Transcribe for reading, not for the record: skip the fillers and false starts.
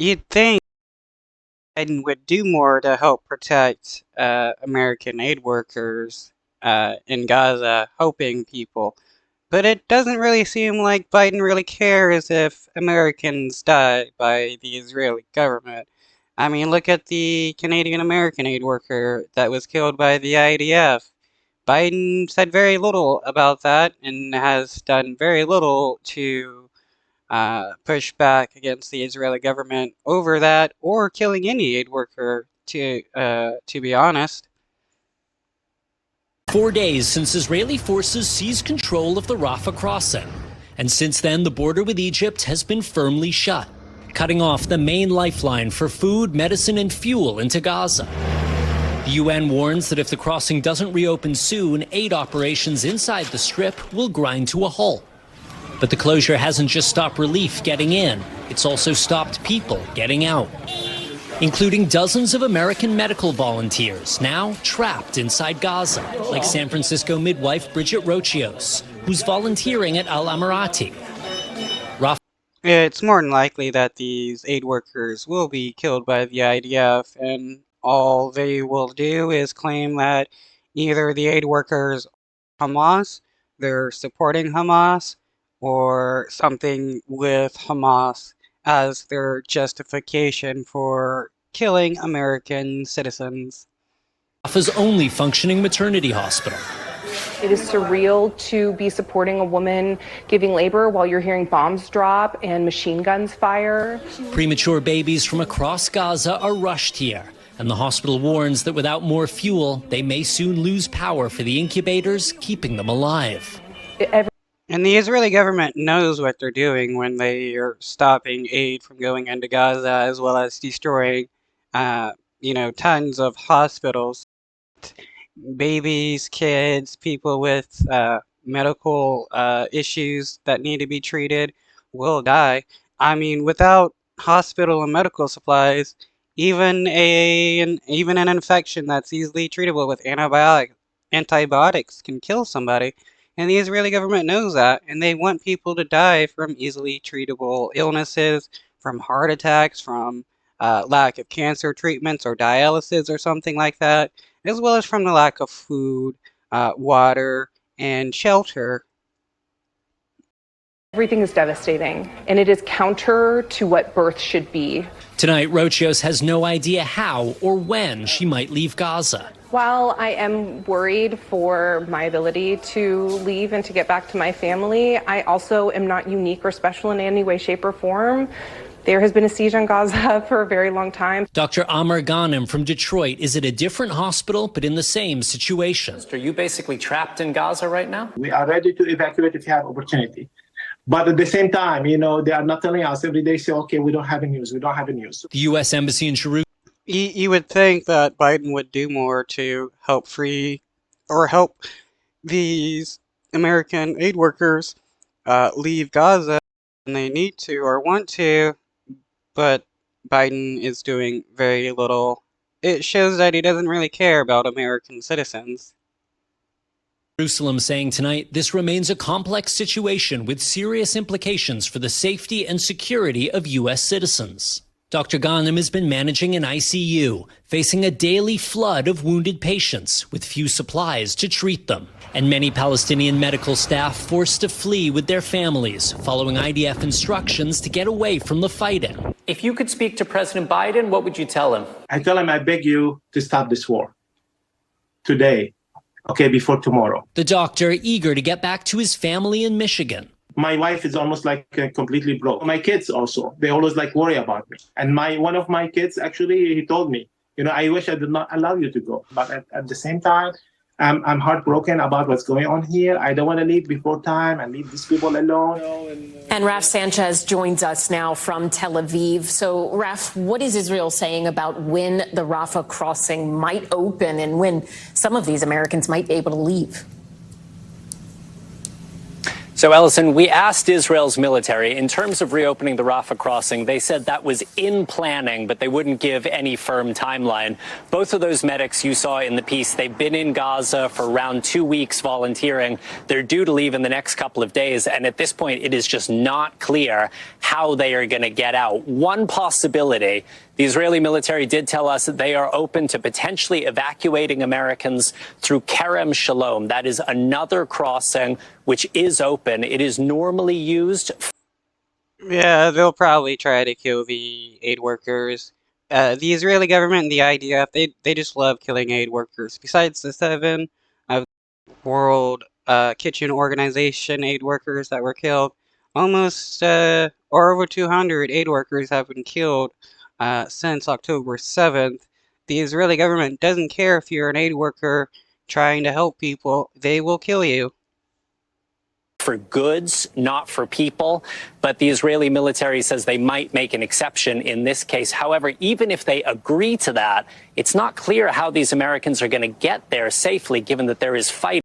You'd think Biden would do more to help protect American aid workers in Gaza, helping people. But it doesn't really seem like Biden really cares if Americans die by the Israeli government. I mean, look at the Canadian American aid worker that was killed by the IDF. Biden said very little about that and has done very little to push back against the Israeli government over that or killing any aid worker, to be honest. 4 days since Israeli forces seized control of the Rafah crossing. And since then, the border with Egypt has been firmly shut, cutting off the main lifeline for food, medicine, and fuel into Gaza. The UN warns that if the crossing doesn't reopen soon, aid operations inside the strip will grind to a halt. But the closure hasn't just stopped relief getting in, it's also stopped people getting out, including dozens of American medical volunteers now trapped inside Gaza, like San Francisco midwife Bridget Rochios, who's volunteering at Al Amarati. It's more than likely that these aid workers will be killed by the IDF, and all they will do is claim that either the aid workers are Hamas, they're supporting Hamas, or something with Hamas as their justification for killing American citizens. Rafah's only functioning maternity hospital. It is surreal to be supporting a woman giving labor while you're hearing bombs drop and machine guns fire. Premature babies from across Gaza are rushed here, and the hospital warns that without more fuel, they may soon lose power for the incubators keeping them alive. And the Israeli government knows what they're doing when they are stopping aid from going into Gaza, as well as destroying, tons of hospitals. Babies, kids, people with medical issues that need to be treated will die. I mean, without hospital and medical supplies, even an infection that's easily treatable with antibiotics can kill somebody. And the Israeli government knows that, and they want people to die from easily treatable illnesses, from heart attacks, from lack of cancer treatments or dialysis or something like that, as well as from the lack of food, water, and shelter. Everything is devastating, and it is counter to what birth should be. Tonight, Rochios has no idea how or when she might leave Gaza. While I am worried for my ability to leave and to get back to my family, I also am not unique or special in any way, shape, or form. There has been a siege on Gaza for a very long time. Dr. Amr Ghanem from Detroit is at a different hospital, but in the same situation. Are you basically trapped in Gaza right now? We are ready to evacuate if you have opportunity. But at the same time, they are not telling us every day, say, okay, we don't have any news, we don't have any news. The U.S. Embassy in Jerusalem. You would think that Biden would do more to help these American aid workers leave Gaza when they need to or want to, but Biden is doing very little. It shows that he doesn't really care about American citizens. Jerusalem saying tonight this remains a complex situation with serious implications for the safety and security of U.S. citizens. Dr. Ghanem has been managing an ICU, facing a daily flood of wounded patients with few supplies to treat them, and many Palestinian medical staff forced to flee with their families following IDF instructions to get away from the fighting. If you could speak to President Biden, what would you tell him? I tell him, I beg you to stop this war today, before tomorrow. The doctor eager to get back to his family in Michigan. My wife is almost completely broke. My kids also, they always worry about me. And one of my kids, actually, he told me, I wish I did not allow you to go. But at the same time, I'm heartbroken about what's going on here. I don't want to leave before time and leave these people alone. And Raf Sanchez joins us now from Tel Aviv. So, Raf, what is Israel saying about when the Rafah crossing might open and when some of these Americans might be able to leave? So, Ellison, we asked Israel's military, in terms of reopening the Rafah crossing, they said that was in planning, but they wouldn't give any firm timeline. Both of those medics you saw in the piece, they've been in Gaza for around 2 weeks volunteering. They're due to leave in the next couple of days, and at this point, it is just not clear how they are going to get out. One possibility, the Israeli military did tell us that they are open to potentially evacuating Americans through Kerem Shalom. That is another crossing which is open. It is normally used. Yeah, they'll probably try to kill the aid workers. The Israeli government and the IDF, they just love killing aid workers. Besides the 7 of World Kitchen Organization aid workers that were killed, almost or over 200 aid workers have been killed since October 7th. The Israeli government doesn't care if you're an aid worker trying to help people, they will kill you. For goods, not for people. But the Israeli military says they might make an exception in this case. However, even if they agree to that, it's not clear how these Americans are going to get there safely, given that there is fighting.